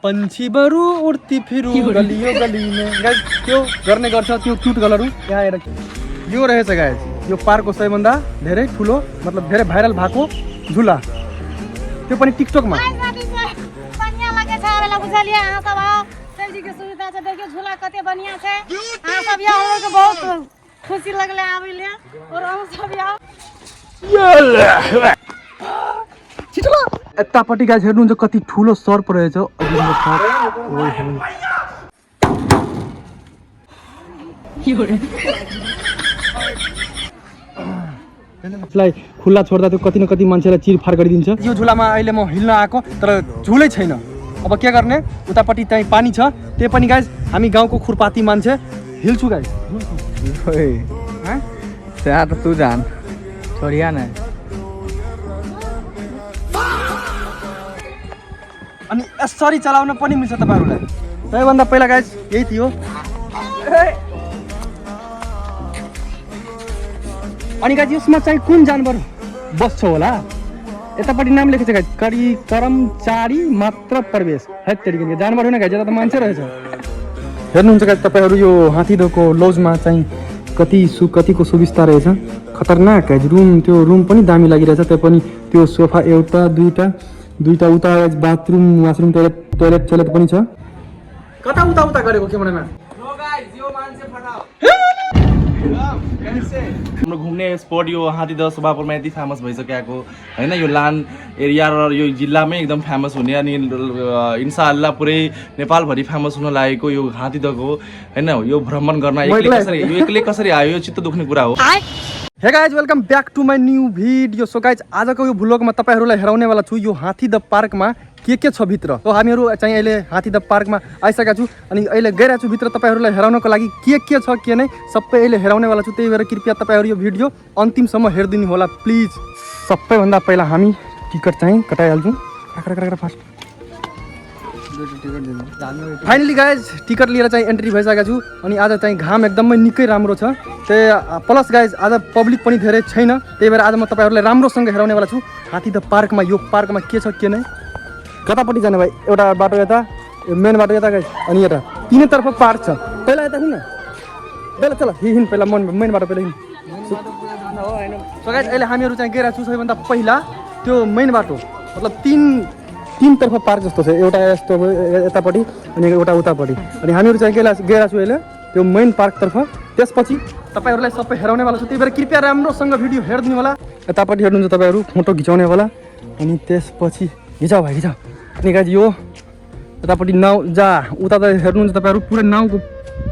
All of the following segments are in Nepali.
पंछी बरु उड्ती फिरू गलियो गली में गाइस त्यो गर्ने गर्छ त्यो क्यूट कलरहरु यहाँ आएर यो रहेछ गाइस यो पार्कको सबैभन्दा धेरै ठुलो मतलब धेरै भाइरल भएको झुला त्यो पनि टिकटक मा बढ़िया लगे छ वाला बुझलिए हां सब आओ सब्जी के सुविधा छ देखियो झूला कते बढ़िया छै हां सब यहाँ हम के बहुत खुशी लगले आबिले और हम सब आओ छिटला यतापट्टि गाइस हेर्नुहुन्छ कति ठुलो सर्प रहेछ यसलाई खुल्ला छोड्दा त्यो कति न कति मान्छेलाई चिरफार गरिदिन्छ यो झुलामा अहिले म हिल्न आएको तर झुलै छैन अब के गर्ने उतापट्टि चाहिँ पानी छ त्यही पनि गाइस हामी गाउँको खुरपाती मान्छे हिल्छु गाइस ओए हैं त्यहाँ त तू जान छोडिया न अनि यसरी चलाउन पनि मिल्छ तपाईहरुलाई सबैभन्दा पहिला गाइस यही थियो अनि गाइस यसमा चाहिँ कुन जानवर बस्छ होला यतापट्टि नाम लेखेको छ गाइस कर्मचारी मात्र प्रवेश है तरिकाले जानवर होइन गाइस त मान्छे रहेछ हेर्नुहुन्छ गाइस तपाईहरु यो हात्तीदोको लजमा चाहिँ कतिको सुविस्ता रहेछ खतरनाक गाइस रुम त्यो रुम पनि दामी लागिरहेछ त्यो पनि त्यो सोफा एउटा दुईटा उता बाथरुम वाशरुम टोयलेट पनि छ कता उता गरेको क्यामेरामा नो गाइस यो मान्छे फटाओ हाम्रो घुम्ने स्पट यो हात्तीदह सुबापुरमा यति फेमस भइसकेको हैन यो लान एरिया र यो जिल्लामै एकदम फेमस हुने अनि इन्शाअल्लाह पुरै नेपालभरि फेमस हुन लागेको यो हात्तीदहको हैन यो भ्रमण गर्न एक्लै कसरी आयो यो चित्त दुख्ने कुरा हो hey guys welcome back to my new video so guys आजको यो भ्लगमा तपाईँहरूलाई हेराउनेवाला छु यो हात्तीदह पार्कमा के छ भित्र तो हामीहरू चाहिँ अहिले हात्तीदह पार्कमा आइसकेका छु अनि अहिले गइरहेको छु भित्र तपाईँहरूलाई हेराउनको लागि के छ के नै सबै अहिले हेराउनेवाला छु त्यही भएर कृपया तपाईँहरू यो भिडियो अन्तिमसम्म हेरिदिनु होला प्लिज सबैभन्दा पहिला हामी टिकट चाहिँ कटाइहाल्छौँ फास्ट फाइनली गाइज टिकट लिएर चाहिँ एन्ट्री भइसकेको छु अनि आज चाहिँ घाम एकदमै निकै राम्रो छ त्यही प्लस गाइज आज पब्लिक पनि धेरै छैन त्यही भएर आज म तपाईँहरूलाई राम्रोसँग हेराउनेवाला छु हात्तीदह पार्कमा यो पार्कमा के छ के नै कतापट्टि जाने भाइ एउटा बाटो यता मेन बाटो यता गाइज अनि यता तीनैतर्फ पार्क छ पहिला यता हिँड्न पहिला चल हिँड पहिला मेन बाटो पहिला हिँड सो गाइज अहिले हामीहरू चाहिँ गइरहेको छु सबैभन्दा पहिला त्यो मेन बाटो मतलब तीनतर्फ पार्क जस्तो छ एउटा यस्तो यतापट्टि अनि एउटा उतापट्टि अनि हामीहरू चाहिँ गइरहेको छु अहिले त्यो मेन पार्कतर्फ त्यसपछि तपाईँहरूलाई सबै हेराउनेवाला छु त्यही भएर कृपया राम्रोसँग भिडियो हेरिदिनु होला यतापट्टि हेर्नुहुन्छ तपाईँहरू फोटो खिचाउने होला अनि त्यसपछि खिचाउ भाइ खिचाउ अनि गाइज यो यतापट्टि नाउ उता त हेर्नुहुन्छ तपाईँहरू पुरै नाउको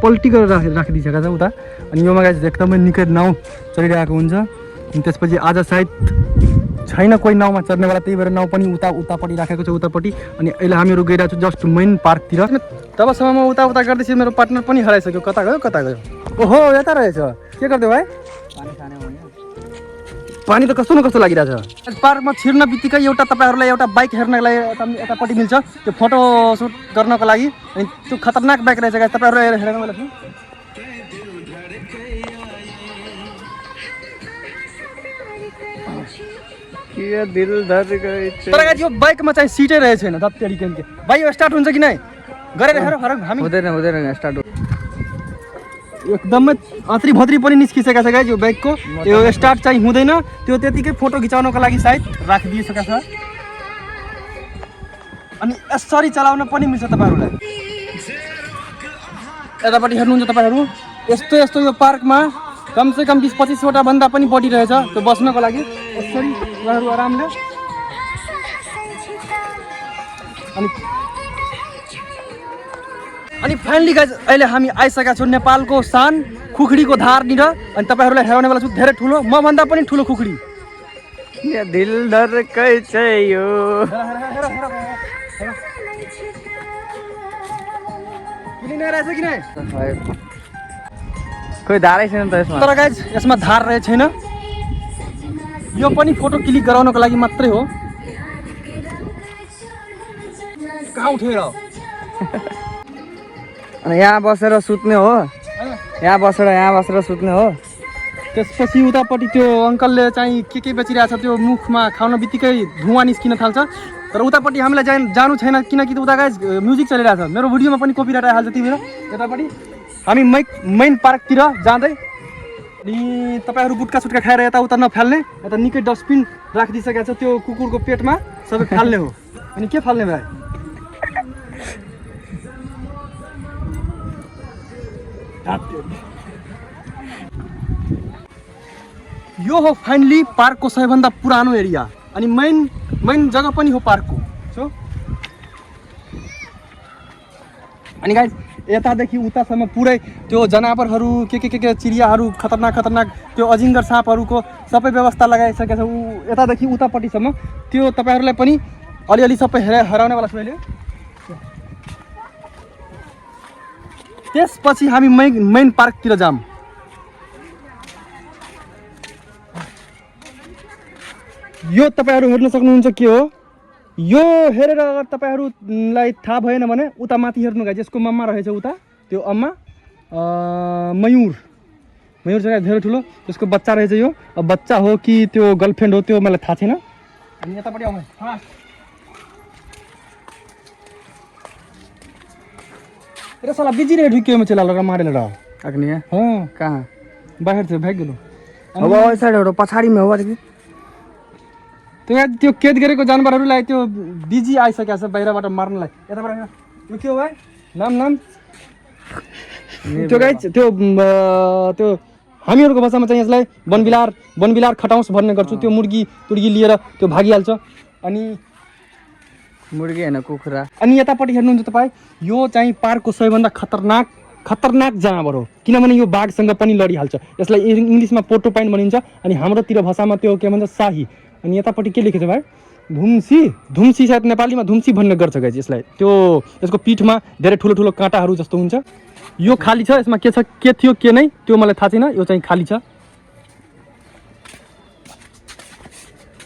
पल्टी गरेर राखिदिइसकेको छ उता अनि योमा गाइज एकदमै निकै नाउ चलिरहेको हुन्छ अनि त्यसपछि आज सायद छैन कोही नाउमा चढ्नेवाला त्यही भएर नाउ पनि उतापट्टि राखेको छ उतापट्टि अनि अहिले हामीहरू गइरहेको छु जस्ट मेन पार्कतिर तबसम्म म उता गर्दैछु मेरो पार्टनर पनि हराइसक्यो कता गयो ओहो यता रहेछ के गर्दै भाइ पानी त कस्तो न कस्तो लागिरहेछ पार्कमा छिर्न बित्तिकै एउटा तपाईँहरूलाई एउटा बाइक हेर्नको लागि यतापट्टि मिल्छ त्यो फोटो सुट गर्नको लागि अनि त्यो खतरनाक बाइक रहेछ तपाईँहरू हेर्नु मलाई तर यो बाइकमा चाहिँ सिटै रहेछ छैन जति के भाइ यो स्टार्ट हुन्छ कि नै गरेर हेर हामी हुँदैन स्टार्ट एकदमै अत्री भत्री पनि निस्किसकेको छ गाइस यो बाइकको यो स्टार्ट चाहिँ हुँदैन त्यो त्यतिकै फोटो खिचाउनको लागि सायद राखिदिइसकेको छ अनि यसरी चलाउन पनि मिल्छ तपाईँहरूलाई यतापट्टि हेर्नुहुन्छ तपाईँहरू यस्तो यो पार्कमा कमसेकम 20-25 वटा भन्दा पनि बढी रहेछ त्यो बस्नको लागि यसरी उहाँहरू आरामले अनि फाइनली गाइज अहिले हामी आइसकेका छौँ नेपालको सान खुखडीको धारनिर अनि तपाईँहरूलाई हेराउनेवाला छु धेरै ठुलो म भन्दा पनि ठुलो खुखडी दिल धड्कै छ यो रहेछ कि नै कोही धारै छैन त यसमा तर गाइज यसमा धार रहेछ छैन यो पनि फोटो क्लिक गराउनको लागि मात्रै हो कहाँ उठेर अनि यहाँ बसेर सुत्ने हो यहाँ बसेर सुत्ने हो त्यसपछि उतापट्टि त्यो अङ्कलले चाहिँ के बेचिरहेछ त्यो मुखमा खाउन बित्तिकै धुवा निस्किन थाल्छ तर उतापट्टि हामीलाई जानु छैन किनकि उता गाइज म्युजिक चलिरहेछ मेरो भिडियोमा पनि कपिराइट आइहाल्छ त्यही भएर यतापट्टि हामी मेन पार्कतिर जाँदै अनि तपाईँहरू गुट्का सुट्का खाएर यताउता नफाल्ने यता निकै डस्टबिन राखिदिइसकेको छ त्यो कुकुरको पेटमा सबै फाल्ने हो अनि के फाल्ने भाइ यो हो फाइनली पार्कको सबैभन्दा पुरानो एरिया अनि मेन जग्गा पनि हो पार्कको सो अनि गाइज यतादेखि उतासम्म पुरै त्यो जनावरहरू के चिडियाहरू खतरनाक त्यो अजिङ्गर साँपहरूको सबै व्यवस्था लगाइसकेको छ यतादेखि उतापट्टिसम्म त्यो तपाईँहरूलाई पनि अलिअलि सबै हराउनेवाला छु अहिले त्यसपछि हामी मेन पार्कतिर जाम यो तपाईँहरू हेर्न सक्नुहुन्छ के हो यो हेरेर अगर तपाईँहरूलाई थाहा भएन भने उता माथि हेर्नु गाइज यसको मम्मा रहेछ उता त्यो अम्मा मयूर चाहिँ धेरै ठुलो त्यसको बच्चा रहेछ यो बच्चा हो कि त्यो गर्लफ्रेन्ड हो त्यो मलाई थाहा छैन अनि यतापट्टि आउनु अरे साला बिजी रहे ढुक्यो में चला लगा मारे लड़ा अग्नि है हाँ कहाँ बाहर से भाग गेलो अब साइड हो पछाडी में हो त्यो कैद गरेको जानवरहरूलाई त्यो बिजी आइसकेको छ बाहिरबाट मार्नलाई यताबाट यो के हो भाइ नाम त्यो गाइज त्यो हामीहरूको भाषामा चाहिँ यसलाई वनबिलार खटाउँछ भन्ने गर्छु त्यो मुर्गी लिएर त्यो भागिहाल्छ अनि मुर्गी हैन कुखुरा अनि यतापट्टि हेर्नुहुन्छ तपाईँ यो चाहिँ पार्कको सबैभन्दा खतरनाक जनावर हो किनभने यो बाघसँग पनि लडिहाल्छ यसलाई इङ्ग्लिसमा पोर्टोपाइन भनिन्छ अनि हाम्रोतिर भाषामा त्यो के भन्छ शाही अनि यतापट्टि के लेखेको छ भाइ धुम्सी सायद नेपालीमा धुम्सी भन्ने गर्छ गाइज यसलाई त्यो यसको पिठमा धेरै ठुलो काँटाहरू जस्तो हुन्छ यो खाली छ यसमा के छ के थियो के नै त्यो मलाई थाहा छैन यो चाहिँ खाली छ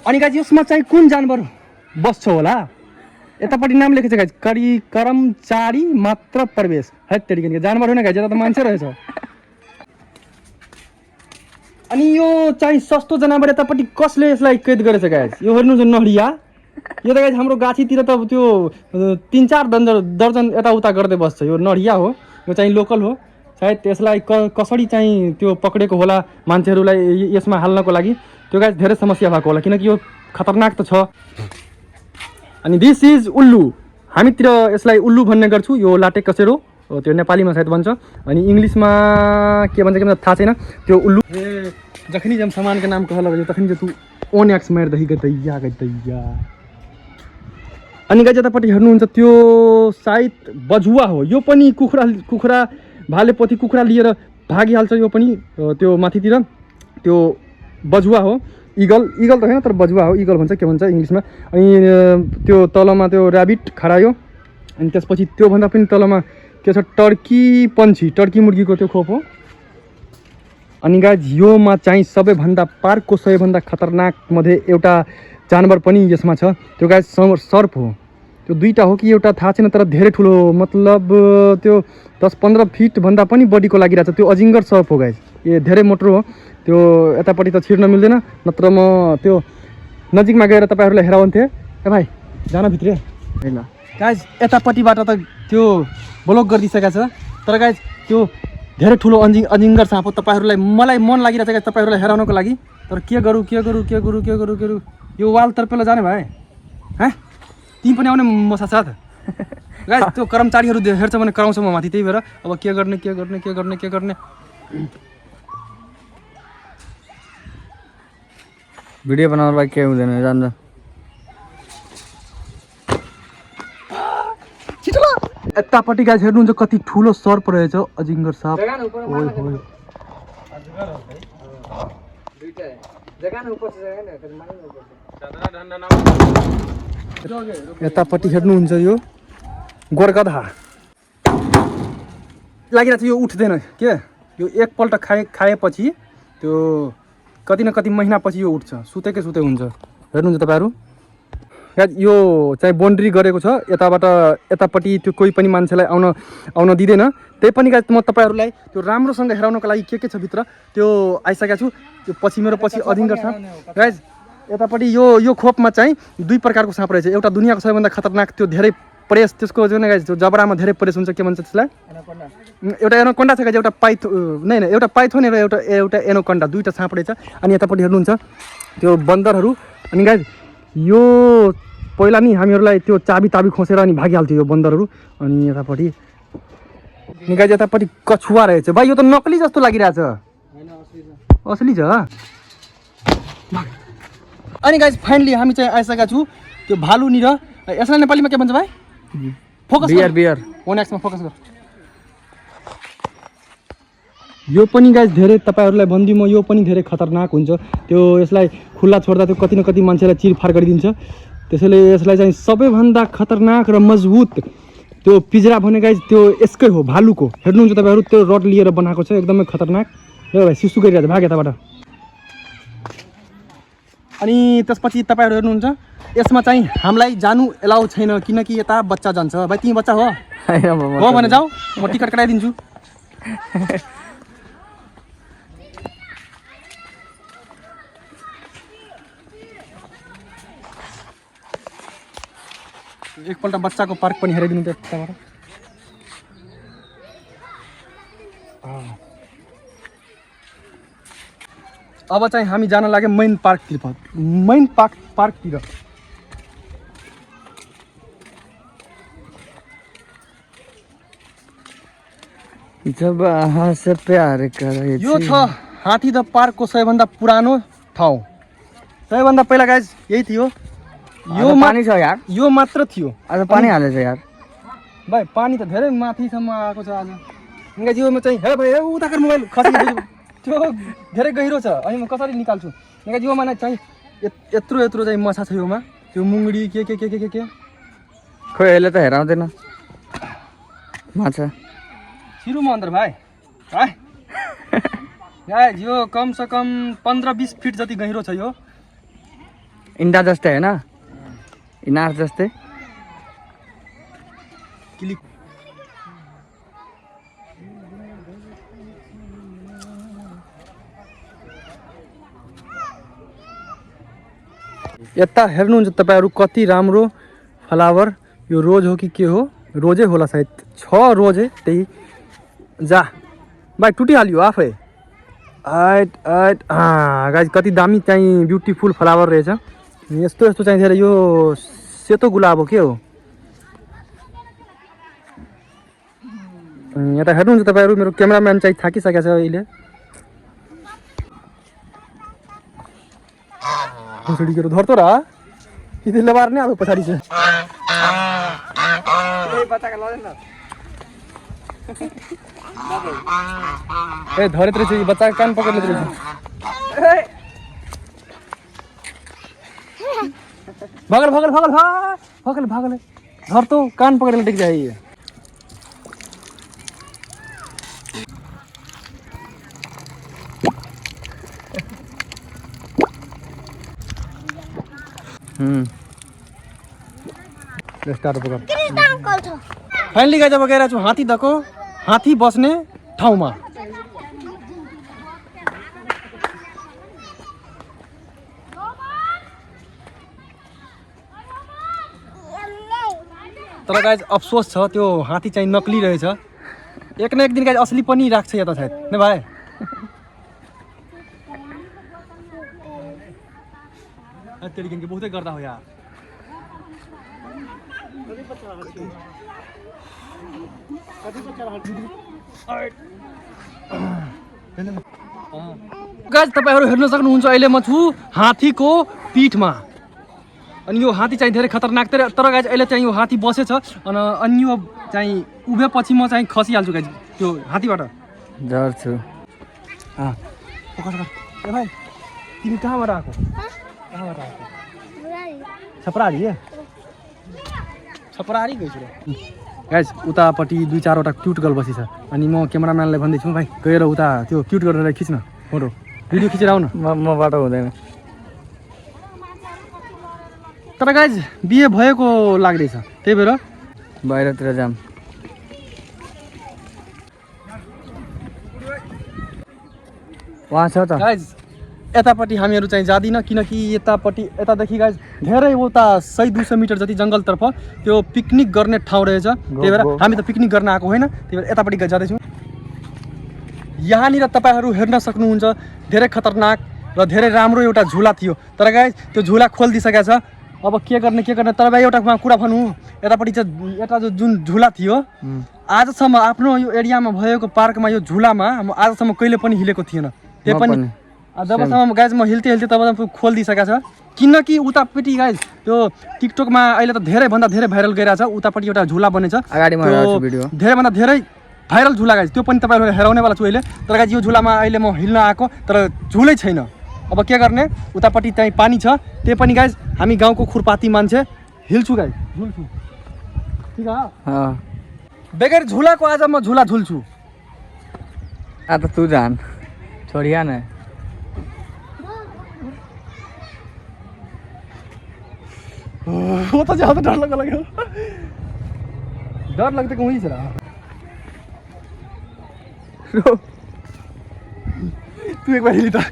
अनि गाइज यसमा चाहिँ कुन जानवर बस्छ होला यतापट्टि नाम लेखेको छ गाइज कर्मचारी मात्र प्रवेश है त्यतिकै जानवर होइन गाइज यता त मान्छे रहेछ अनि यो चाहिँ सस्तो जनावर यतापट्टि कसले यसलाई कैद गरेछ गाइज यो हेर्नु न नहरिया यो त गाइज हाम्रो गाछीतिर त त्यो 3-4 दर्जन यताउता गर्दै बस्छ यो नहरिया हो यो चाहिँ लोकल हो सायद यसलाई कसरी चाहिँ त्यो पक्रेको होला मान्छेहरूलाई यसमा हाल्नको लागि त्यो गाइज धेरै समस्या भएको होला किनकि यो खतरनाक त छ अनि दिस इज उल्लु हामीतिर यसलाई उल्लु भन्ने गर्छु यो लाटे कसेरो त्यो नेपालीमा सायद भन्छ अनि इङ्ग्लिसमा के भन्छ के थाहा छैन त्यो उल्लु जखनी जब सामानको नाम कहल गयो तखनी चाहिँ तू ओन एक्स मार दही गदैया अनि गाइज यतापट्टि हेर्नुहुन्छ त्यो सायद बजुवा हो यो पनि कुखुरा भालेपति कुखुरा लिएर भागिहाल्छ यो पनि त्यो माथितिर त्यो बजुवा हो इगल त होइन तर बजुवा हो इगल भन्छ के भन्छ इङ्ग्लिसमा अनि त्यो तलमा त्यो ऱ्याबिट खरायो अनि त्यसपछि त्योभन्दा पनि तलमा के छ टर्की मुर्गीको त्यो खोप हो अनि गाइज योमा चाहिँ पार्कको सबैभन्दा खतरनाक मध्ये एउटा जानवर पनि यसमा छ त्यो गाइज सर्प हो त्यो दुईटा हो कि एउटा थाहा छैन तर धेरै ठुलो मतलब त्यो 10-15 फिट भन्दा पनि बडीको लागिरहेछ त्यो अजिङ्गर सर्प हो गाइज यो धेरै मोटो हो त्यो यतापट्टि त छिर्न मिल्दैन नत्र म त्यो नजिकमा गएर तपाईँहरूलाई हेराउँथे ए भाइ जान भित्रै होइन गाइज यतापट्टिबाट त त्यो ब्लक गरिदिइसकेको छ तर गाइज त्यो धेरै ठुलो अजिङ्गर साँप हो तपाईँहरूलाई मलाई मन लागिरहेको छ गाइज तपाईँहरूलाई हेराउनको लागि तर के गरौँ यो वाल तर्पेर जाने भाइ हाँ तिमी पनि आउने मसा साथ गाइज त्यो कर्मचारीहरू हेर्छ भने कराउँछ म माथि त्यही भएर अब के गर्ने भिडियो बनाउनु लागि के हुँदैन जान्छ यतापट्टि गाइज हेर्नुहुन्छ कति ठुलो सर्प रहेछ अजिङ्गर साँप यतापट्टि हेर्नुहुन्छ यो गोरगधा लागिरहेको छ यो उठ्दैन के यो एकपल्ट खाएपछि त्यो कति न कति महिनापछि यो उठ्छ सुतेकै हुन्छ हेर्नुहुन्छ तपाईँहरू यो चाहिँ बाउन्ड्री गरेको छ यतापट्टि त्यो कोही पनि मान्छेलाई आउन दिँदैन त्यही पनि गाइज म तपाईँहरूलाई त्यो राम्रोसँग हेराउनको लागि के छ भित्र त्यो आइसकेको छु त्यो पछि मेरो अजिङ्गर छ गाइज यतापट्टि यो खोपमा चाहिँ दुई प्रकारको साँप रहेछ। एउटा दुनियाँको सबैभन्दा खतरनाक त्यो धेरै प्रेस त्यसको जुन गाइज त्यो जबडामा धेरै प्रेस हुन्छ के भन्छ त्यसलाई एउटा एनोकोन्डा छ गाइज एउटा एउटा पाइथोन र एउटा एनोकोन्डा दुईवटा साँप रहेछ। अनि यतापट्टि हेर्नुहुन्छ त्यो बन्दरहरू। अनि गाइज यो पहिला नि हामीहरूलाई त्यो चाबी खोसेर अनि भागिहाल्थ्यो यो बन्दरहरू। अनि यतापट्टि गाइज यतापट्टि कछुवा रहेछ भाइ यो त नक्ली जस्तो लागिरहेछ असली छ। अनि गाइज फाइनली हामी चाहिँ आइसकेका छौँ त्यो भालुनिर। यसलाई नेपालीमा के भन्छ भाइ फोकस बियर 1x मा फोकस गर। यो पनि गाइज धेरै तपाईँहरूलाई भनिदिउँ म यो पनि धेरै खतरनाक हुन्छ। त्यो यसलाई खुल्ला छोड्दा त्यो कति न कति मान्छेलाई चिरफार गरिदिन्छ। त्यसैले यसलाई चाहिँ सबैभन्दा खतरनाक र मजबुत त्यो पिजरा भने गाइज त्यो यसकै हो भालुको। हेर्नुहुन्छ तपाईँहरू त्यो रड लिएर बनाएको छ एकदमै खतरनाक। यो भाइ सिसु गरिरहेको छ भाग यताबाट। अनि त्यसपछि तपाईँहरू हेर्नुहुन्छ यसमा चाहिँ हामीलाई जानु एलाउ छैन किनकि यता बच्चा जान्छ। भाइ तिमी बच्चा हो हो भने जाऊ म टिकट कटाइदिन्छु। एकपल्ट बच्चाको पार्क पनि हेराइदिनु त त्यहाँबाट। अब चाहिँ हामी जान लाग्यो मेन पार्कतिर। जब से प्यार करे यो छ हाथी द पार्कको सबैभन्दा पुरानो ठाउँ। सबैभन्दा पहिला गाइज यही थियो। यो पानी छ यार यो मात्र थियो। आज पानी हालेछ यार भाइ पानी त धेरै माथिसम्म आएको छ आज। गाइज योमा चाहिँ हे भाइ उताको मोबाइल खसी त्यो धेरै गहिरो छ अनि म कसरी निकाल्छु। गाइज योमा चाहिँ यत्रो चाहिँ मछा छ योमा त्यो मुङ्गडी के खोइ अहिले त हेराउँदैन माछा छिरू म अन्दर भाइ गाइज यो कम से कम 15-20 फिट जति गहिरो छ यो। इन्डा जस्तै होइन इनार जस्तै। क्लिक यता हेर्नुहुन्छ तपाईँहरू कति राम्रो फ्लावर। यो रोज हो कि के हो रोजै होला सायद 6 रोजै त्यही जा भाइ टुटिहाल्यो आफै। गाइज कति दामी चाहिँ ब्युटिफुल फ्लावर रहेछ। यस्तो चाहिँ धेरै यो सेतो गुलाब हो के हो। यता हेर्नुहुन्छ तपाईँहरू मेरो क्यामेराम्यान चाहिँ थाकिसकेको छ अहिले। घुसुडीको धर्तो र यतिले मार्ने अब पछाडि चाहिँ ए धरेत रहेछ यो बच्चाको कान पक्रेको रहेछ। भागल धर्तो कान पकड़ने टिक जाइए। फाइनली गाइज अब गइरहेको छु हात्ती दको हात्ती बस्ने ठाउँमा। तर गाइज अफसोस छ त्यो हात्ती चाहिँ नकली रहेछ। एक न एक दिन गाइज असली पनि राख्छ यता सायद न भाइ। तेरी बहुतै गर्दा हो यार। गाइज तपाईहरु हेर्न सक्नुहुन्छ अहिले म छु हात्तीको पीठमा। अनि यो हात्ती चाहिँ धेरै खतरनाक तर गाइज अहिले चाहिँ यो हात्ती बसेछ अनि अन्य चाहिँ उभेपछि म चाहिँ खसिहाल्छु गाइज त्यो हात्तीबाट। डर्छु। फोकस गर। ए भाइ तिमी कहाँबाट आएको? कहाँबाट आएको? छपरारी छपरारी गइछु र। गाइज उतापट्टि 2-4वटा क्युट गर्ल बसी छ अनि म क्यामेराम्यानलाई भन्दैछु भाइ गएर उता त्यो क्युट गर्ललाई खिच्न फोटो भिडियो खिचेर आउन। मबाट हुँदैन। तर गाइज बिहे भएको लाग्दैछ त्यही भएर बाहिरतिर जाम। वहाँ छ त गाइज यतापट्टि हामीहरू चाहिँ जाँदिनँ किनकि यतादेखि गाइज धेरै उता 100-200 मिटर जति जङ्गलतर्फ त्यो पिकनिक गर्ने ठाउँ रहेछ। त्यही भएर हामी त पिकनिक गर्न आएको होइन, त्यही भएर यतापट्टि जाँदैछौँ। यहाँनिर तपाईँहरू हेर्न सक्नुहुन्छ धेरै खतरनाक र धेरै राम्रो एउटा झुला थियो, तर गाइज त्यो झुला खोलिदिइसकेको छ। अब के गर्ने तर भाइ एउटा कुरा भनौँ, यतापट्टि चाहिँ यता जुन झुला थियो आजसम्म आफ्नो यो एरियामा भएको पार्कमा यो झुलामा म आजसम्म कहिले पनि हिलेको थिएन। त्यही पनि जबसम्म गाइज म हिल्थे तबसम्म खोलिदिइसकेको छ। किनकि उतापट्टि गाइज त्यो टिकटकमा अहिले त धेरैभन्दा धेरै भाइरल गइरहेछ। उतापट्टि एउटा झुला बनेछ, धेरैभन्दा धेरै भाइरल झुला गाइज, त्यो पनि तपाईँहरूले हेराउनेवाला छु अहिले। तर गाइज यो झुलामा अहिले म हिल्न आएको तर झुलै छैन। अब के गर्ने, उतापट्टि चाहिँ पानी छ, त्यही पनि गाइज हामी गाउँको खुरपाती मान्छे हिल्छु गाइज, झुल्छु। ठिक हो, बेगर झुलाको आज म झुला झुल्छु। तो तू जान छोड़िया न। वो तो ज्यादा डर लगा डर लगता कि वहीं से रहा। तू एक बार हिली था।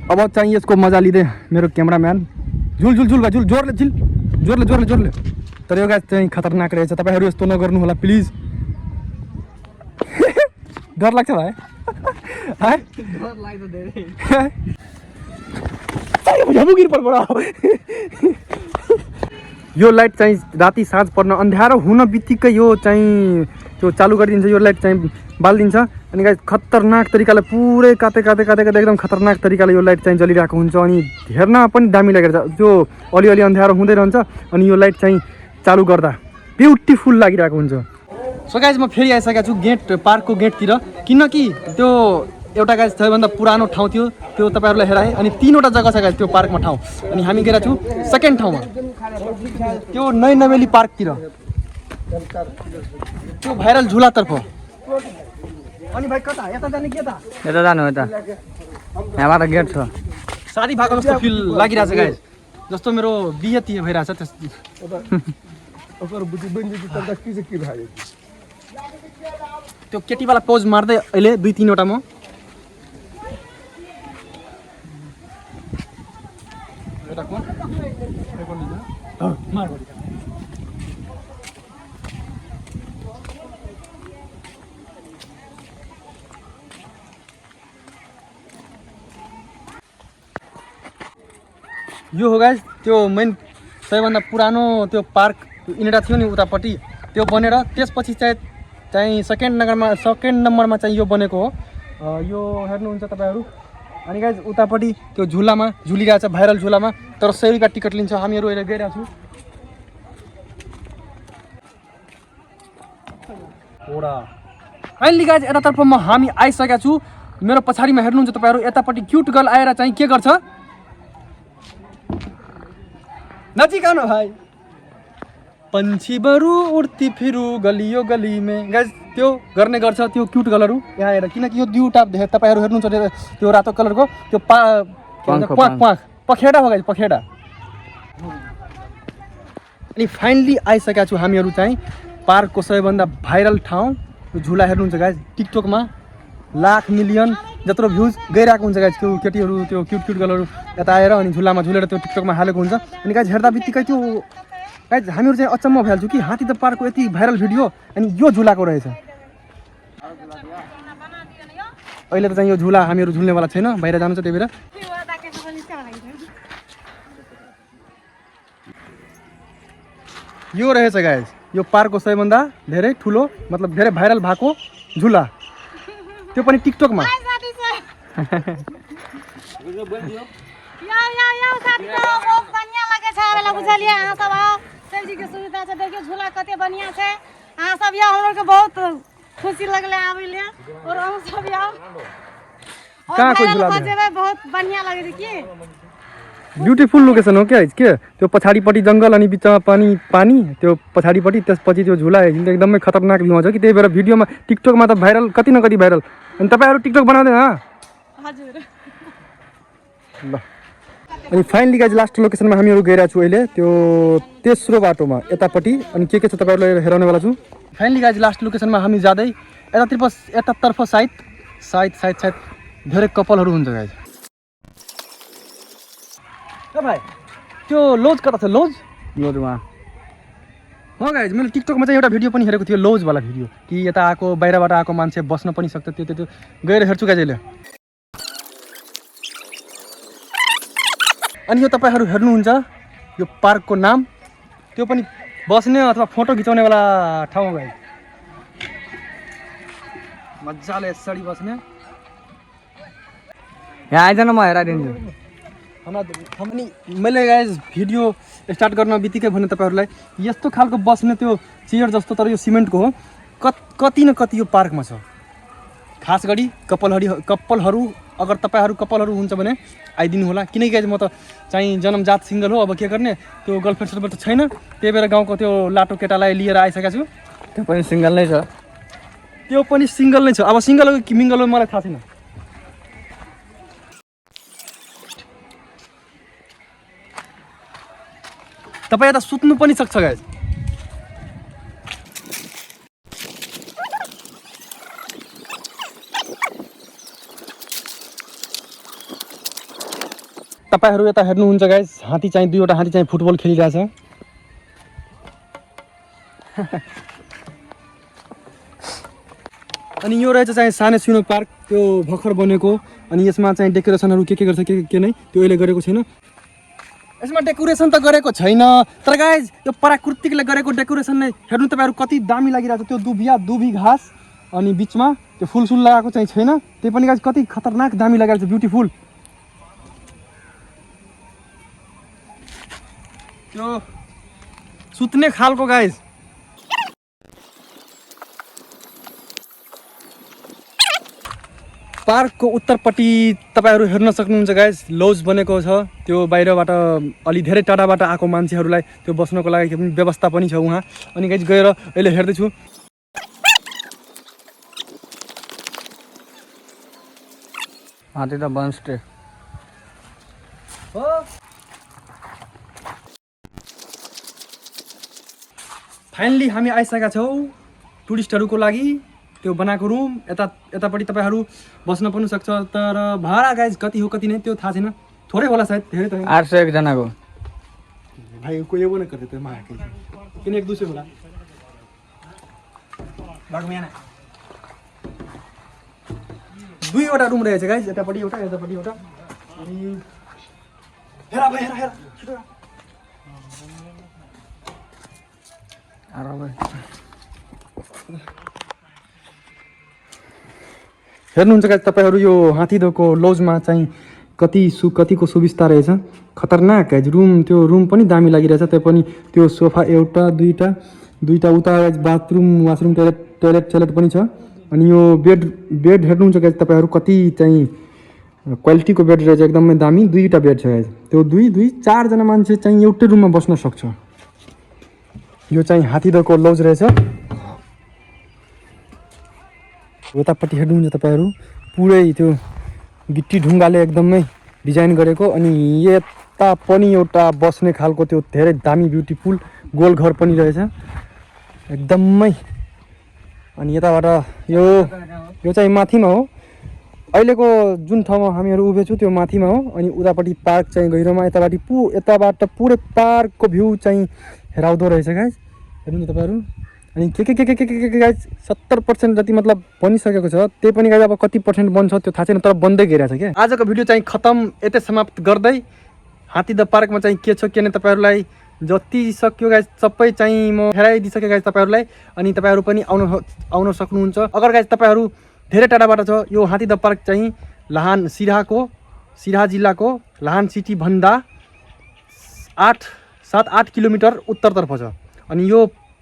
अब चाहिए इसको मजा ली दे मेरो कैमरामैन। झुल झुल झुल झुल जोर ले तर यो गाइस चाहिँ खतरनाक रहेछ, तपाईहरु यस्तो नगर्नु होला प्लिज। डर लाग्छ भाइ? हाय डर लाग्छ धेरै। यो लाइट चाहिँ राति साँझ पर्न अन्ध्यारो हुन बित्तिकै यो चाहिँ त्यो चालु गरिदिन्छ, यो लाइट चाहिँ बालिदिन्छ अनि गाइस खतरनाक तरिकाले पुरै काते एकदम खतरनाक तरिकाले यो लाइट चाहिँ जलिरहेको हुन्छ अनि हेर्न पनि दामी लागेर त्यो अलिअलि अन्ध्यारो हुँदै रहन्छ अनि यो लाइट चाहिँ चालु गर्दा ब्युटिफुल लागिरहेको हुन्छ। सो गाइस म फेरि आइसकेको छु पार्कको गेटतिर, किनकि त्यो एउटा गाइस सबैभन्दा पुरानो ठाउँ थियो, त्यो तपाईहरुलाई हेराएँ। अनि 3वटा जग्गा छ गाइस त्यो पार्कमा ठाउँ, अनि हामी गएर छु सेकेन्ड ठाउँमा त्यो नैनवेली पार्कतिर, त्यो भाइरल झुलातर्फ। अनि भाइ कता यता जाने के त? यता जानु हो त, यहाँबाट गेट छ। शादी भएको जस्तो फिल लागिरहेछ गाइस, जस्तो मेरो बिहे ती भइरहेछ त्यस्तो। त्यो केटीवाला पोज मार्दै अहिले 2-3वटा म यो हो गाइस त्यो मेन सबैभन्दा पुरानो त्यो पार्क इनेटा थियो नि उतापट्टि, त्यो बनेर त्यसपछि चाहिँ सेकेन्ड नम्बरमा चाहिँ यो बनेको हो। यो हेर्नुहुन्छ तपाईहरु। अनि गाइस उतापट्टि त्यो झुलामा झुलिरहेछ, भाइरल झुलामा, तर 100 रुपैयाँ टिकट लिन्छ। हामीहरू अहिले गइरहेको छु। फाइनली गाइस यतातर्फ हामी आइसकेका छु। मेरो पछाडिमा हेर्नुहुन्छ तपाईहरु, यतापट्टि क्युट गर्ल आएर चाहिँ के गर्छ, नचिकाउनु भाइ। पंछी बरु उड्ती फिरू गलियो गली में, गाइस त्यो गर्ने गर्छ त्यो क्युट कलरहरू यहाँ आएर, किनकि यो दुईवटा तपाईहरु हेर्नुहुन्छ त्यो रातो कलरको त्यो पखेडा हो गाइस, पखेडा। अनि फाइनली आइसकेका छु हामीहरू चाहिँ पार्कको सबैभन्दा भाइरल ठाउँ। त्यो झुला हेर्नुहुन्छ गाइस, टिकटकमा लाख मिलियन जत्रो भ्युज गइरहेको हुन्छ गाइस। त्यो केटीहरू त्यो क्युट कलरहरू यता आएर अनि झुलामा झुलेर त्यो टिकटकमा हालेको हुन्छ। अनि गाइस हेर्दा बित्तिकै त्यो गाइस हामीहरू चाहिँ अचम्म भइहाल्छु कि हात्ती द पार्कको यति भाइरल भिडियो अनि यो झुलाको रहेछ। अहिले त चाहिँ यो झुला हामीहरू झुल्नेवाला छैन, बाहिर जानु छ, त्यही भएर यो रहेछ गाइस यो पार्कको सबैभन्दा धेरै ठुलो मतलब धेरै भाइरल भएको झुला, त्यो पनि टिकटकमा। सब्जी के सुविधा है, देखिए झूला कते बढ़िया है। हाँ सब यहाँ हम लोग को बहुत खुशी लगले आबिले और हम सब यहाँ कहाँ को झूला में बहुत बढ़िया लगे। देखिए ब्युटिफुल लोकेसन हो क्या के, त्यो पछाडिपट्टि जङ्गल अनि बिचमा पानी त्यो पछाडिपट्टि, त्यसपछि त्यो झुला एकदमै खतरनाक भ्यू छ कि, त्यही भएर भिडियोमा टिकटकमा त भाइरल कति न कति भाइरल। अनि तपाईहरु टिकटक बनाउँदैन? हजुर। ल अनि फाइनली गाइज लास्ट लोकेसनमा हामीहरू गइरहेको छु अहिले, त्यो तेस्रो बाटोमा यतापट्टि। अनि के छ तपाईहरुलाई हेराउनेवाला छु। फाइनली गाइज लास्ट लोकेसनमा हामी जाँदै यतातर्फ सायद धेरै कपलहरू हुन्छ गाइज। भाइ त्यो लोज कता छ लोज लोजमा गाइज मैले टिकटकमा चाहिँ एउटा भिडियो पनि हेरेको थियो लोजवाला भिडियो कि यता आएको बाहिरबाट आएको मान्छे बस्न पनि सक्छ त्यो गएर हेर्छु गाइज अहिले अनि यो तपाईँहरू हेर्नुहुन्छ यो पार्कको नाम त्यो पनि बस्ने अथवा फोटो खिचाउनेवाला ठाउँ गाइज मजाले यसरी बस्ने यहाँ आइज न म हेराइदिन्छु अनि मैले गाइज भिडियो स्टार्ट गर्न बित्तिकै भने तपाईँहरूलाई यस्तो खालको बस्ने त्यो चेयर जस्तो तर यो सिमेन्टको हो कति न कति यो पार्कमा छ खास गरी कपालहरू अगर तपाईँहरू कपालहरू हुन्छ भने आइदिनु होला किनकि गाइज म त चाहिँ जन्मजात सिङ्गल हो अब के गर्ने त्यो गर्लफ्रेन्ड सर्लफ्रेन्ड त छैन त्यही भएर गाउँको त्यो लाटो केटालाई लिएर आइसकेको छु त्यो पनि सिङ्गल नै छ त्यो पनि सिङ्गल नै छ अब सिङ्गल हो कि मिङ्गल हो मलाई थाहा छैन तपाईँ यता सुत्नु पनि सक्छ गाइज तपाईँहरू यता हेर्नुहुन्छ गाइज हात्ती चाहिँ दुईवटा हात्ती चाहिँ फुटबल खेलिरहेछ अनि यो रहेछ चाहिँ सानो सिनो पार्क त्यो भर्खर बनेको अनि यसमा चाहिँ डेकोरेसनहरू के गर्छ के नै त्यो अहिले गरेको छैन यसमा डेकोरेसन त गरेको छैन तर गाइज यो प्राकृतिकले गरेको डेकोरेसन नै हेर्नु तपाईँहरू कति दामी लागिरहेको छ त्यो दुभी घाँस अनि बिचमा त्यो फुलसुल लगाएको चाहिँ छैन त्यही पनि गाइज कति खतरनाक दामी लागेको छ ब्युटिफुल त्यो सुत्ने खालको गाइज पार्कको उत्तरपट्टि तपाईँहरू हेर्न सक्नुहुन्छ गाइज लज बनेको छ त्यो बाहिरबाट अलि धेरै टाढाबाट आएको मान्छेहरूलाई त्यो बस्नको लागि व्यवस्था पनि छ उहाँ अनि गाइज गएर अहिले हेर्दैछु हात्ती त बनस्टे हो फाइनली हामी आइसकेका छौँ टुरिस्टहरूको लागि त्यो बनाएको रुम यतापट्टि तपाईँहरू बस्न पनि सक्छ तर भाडा गाइज कति हो कति नै त्यो थाहा छैन थोरै होला सायद धेरै त 801 जनाको भाइ कोही वो नहीं करते थे मार के किन एक दूसरे होला बाटो यहाँ दुईवटा रुम रहेछ गाइज यतापट्टि एउटा यतापट्टि एउटा अनि हेरा भाइ हेरा छिटो हेर्नुहुन्छ गाइज तपाईँहरू यो हात्तीदोको लजमा चाहिँ कतिको सुविस्ता रहेछ खतरनाक गाइज त्यो रुम पनि दामी लागिरहेछ त्यो पनि त्यो सोफा एउटा दुईटा उता बाथरुम वासरुम टोयलेट पनि छ अनि यो बेड हेर्नुहुन्छ गाइज तपाईँहरू कति चाहिँ क्वालिटीको बेड रहेछ एकदमै दामी दुईटा बेड छ गाइज त्यो दुई चारजना मान्छे चाहिँ एउटै रुममा बस्न सक्छ यो चाहिँ हात्तीदोको लज रहेछ यतापट्टि हेर्नुहुन्छ तपाईँहरू पुरै त्यो गिट्टी ढुङ्गाले एकदमै डिजाइन गरेको अनि यता पनि एउटा बस्ने खालको त्यो धेरै दामी ब्युटिफुल गोल घर पनि रहेछ एकदमै अनि यताबाट यो चाहिँ माथिमा हो अहिलेको जुन ठाउँमा हामीहरू उभिएको छौँ त्यो माथिमा हो अनि उतापट्टि पार्क चाहिँ गहिरोमा यताबाट पुरै पार्कको भ्यू चाहिँ हेराउँदो रहेछ गाइज हेर्नुहुन्छ तपाईँहरू अनि के गाइज 70% जति मतलब बनिसकेको छ त्यही पनि गाइज अब कति पर्सेन्ट बन्छ त्यो थाहा छैन तर बन्दै गइरहेछ क्या आजको भिडियो चाहिँ खतम यतै समाप्त गर्दै हात्तीदा पार्कमा चाहिँ के छ के नै तपाईँहरूलाई जति सक्यो गाइज सबै चाहिँ म हेराइदिइसकेँ गाइज तपाईँहरूलाई अनि तपाईँहरू पनि आउन सक्नुहुन्छ अगर गाइज तपाईँहरू धेरै टाढाबाट छ यो हात्तीदा पार्क चाहिँ सिराहा जिल्लाको लाहान सिटी भन्दा 7-8 किलोमिटर उत्तरतर्फ छ अनि यो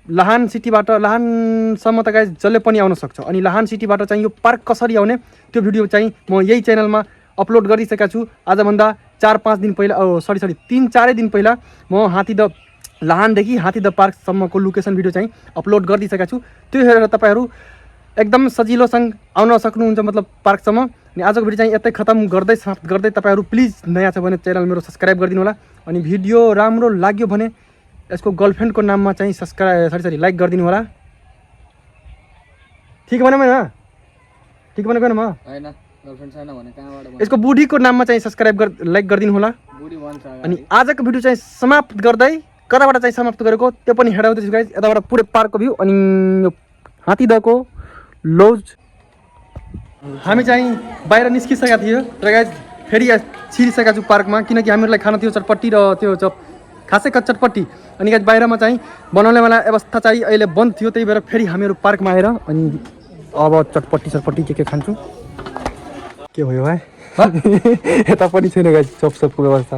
लाहान सिटीसम्म त गाइज जसले पनि आउन सक्छ अनि लाहान सिटीबाट चाहिँ यो पार्क कसरी आउने त्यो भिडियो चाहिँ म यही च्यानलमा अपलोड गरिसकेको छु आजभन्दा 4-5 दिन पहिला 3-4 दिन पहिला म लाहानदेखि हात्तीदा पार्कसम्मको लोकेसन भिडियो चाहिँ अपलोड गरिदिइसकेको छु त्यो हेरेर तपाईँहरू एकदम सजिलोसँग आउन सक्नुहुन्छ मतलब पार्कसम्म अनि आजको भिडियो चाहिँ यतै खतम गर्दै तपाईँहरू प्लिज नयाँ छ भने च्यानल मेरो सब्सक्राइब गरिदिनु होला अनि भिडियो राम्रो लाग्यो भने यसको गर्लफ्रेन्डको नाममा चाहिँ लाइक गरिदिनु होला ठिक भने म गर्लफ्रेन्ड छैन भने कहाँबाट भन्नु? यसको बुढीको नाममा चाहिँ सब्सक्राइब लाइक गरिदिनु होला। बुढी भन्छ अनि आजको भिडियो चाहिँ समाप्त गर्दै कताबाट चाहिँ समाप्त गरेको त्यो पनि हेराउँदैछु गाइज। यताबाट पुरै पार्कको भ्यू अनि यो हात्तीदहको लज। हामी चाहिँ बाहिर निस्किसकेका थियो र गाइज फेरि छिरिसकेका छु पार्कमा, किनकि हामीहरूलाई खान थियो चटपट्टी र त्यो खासै चटपट्टी। अनि गाइज बाहिरमा चाहिँ बनाउनेवाला व्यवस्था चाहिँ अहिले बन्द थियो, त्यही भएर फेरि हामीहरू पार्कमा आएर अनि अब चटपट्टी के खान्छु। के भयो भाइ? यता पनि छैन गाइज चपसपको व्यवस्था।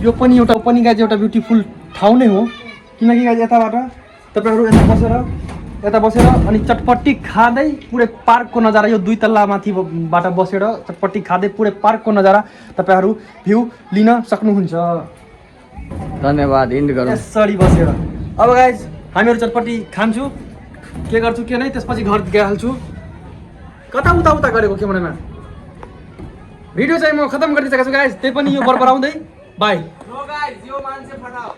यो पनि गाइज एउटा ब्युटिफुल ठाउँ नै हो, किनकि गाइज यताबाट तपाईँहरू यता बसेर अनि चटपट्टी खाँदै पुरै पार्कको नजारा, यो 2 तल्ला माथिबाट बसेर चटपट्टी खाँदै पुरै पार्कको नजारा तपाईँहरू भ्यू लिन सक्नुहुन्छ। धन्यवाद। इन्ड गरौँ यसरी बसेर। अब गाइज हामीहरू चटपट्टी खान्छु, के गर्छु के नै, त्यसपछि घर गइहाल्छु। कता उता गरेको के भनेमा भिडियो चाहिँ म खतम गरिसकेको छु गाइज, त्यही पनि यो बरबराउँदै बाई। यो मान्छे फटाओ।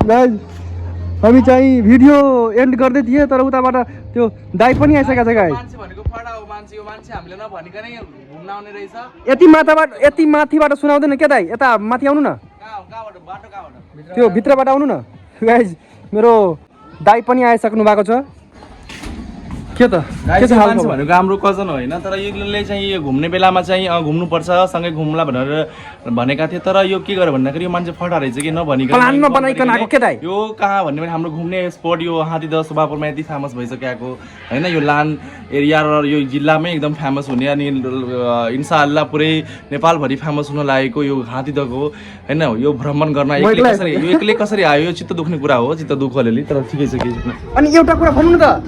गाइज हामी चाहिँ भिडियो एन्ड गर्दै थिएँ, तर उताबाट त्यो दाइ पनि आइसकेको छ गाइज। मान्छे भनेको फटाओ मान्छे, यो मान्छे हामीले नभनिकनै घुम्न आउने रहेछ। यति माथिबाट सुनाउँदैन के दाइ, यता माथि आउनु न, कहाँबाट बाटो कहाँबाट? त्यो भित्रबाट आउनु न गाइज। मेरो दाइ पनि आइसक्नु भएको छ। के छ मान्छे हालको? भनेको हाम्रो कजन होइन, तर यसले चाहिँ यो घुम्ने बेलामा चाहिँ घुम्नुपर्छ सँगै घुम्ला भनेर भनेका थिए, तर यो के गर्यो भन्दाखेरि यो मान्छे फटा रहेछ कि नभनिकन प्लान नबनाइकन आएको के दाइ? यो कहाँ भन्ने भने हाम्रो घुम्ने स्पट यो हात्तीदह सुभापुरमा यति फेमस भइसकेको होइन, यो लान एरिया र यो जिल्लामै एकदम फेमस हुने अनि इन्साअल्लाह पुरै नेपालभरि फेमस हुन लागेको यो हात्तीदहको होइन, यो भ्रमण गर्न एक्लै कसरी आयो, यो चित्त दुख्ने कुरा हो, चित्त दुःख अलिअलि, तर ठिकै छ। अनि एउटा कुरा भन्नु न त,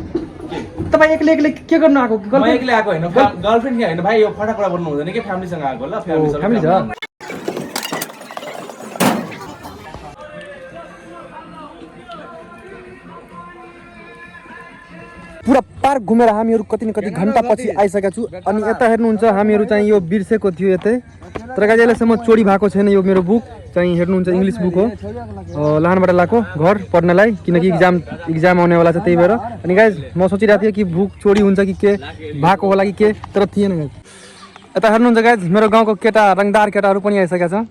तपाईँ एक्लै के गर्नु आएको? म एक्लै आएको होइन, गर्लफ्रेन्ड होइन भाइ, यो फटा कुरा बोल्नु हुँदैन कि, फ्यामिलीसँग आएको ल। फ्यामिली छ। पुरा पार्क घुमेर हामीहरू कति न कति घन्टा पछि आइसकेका छु। अनि यता हेर्नुहुन्छ हामीहरू चाहिँ यो बिर्सेको थियो यतै, तर गाइज अहिलेसम्म चोरी भएको छैन। यो मेरो बुक चाहिँ हेर्नुहुन्छ इङ्ग्लिस बुक हो, लाहानबाट लगाएको घर पढ्नलाई, किनकि इक्जाम आउनेवाला छ, त्यही भएर। अनि गाइज म सोचिरहेको थिएँ कि बुक चोरी हुन्छ कि के भएको होला कि के, तर थिएन गाइज। यता हेर्नुहुन्छ गाइज मेरो गाउँको केटा रङदार केटाहरू पनि आइसकेका छ।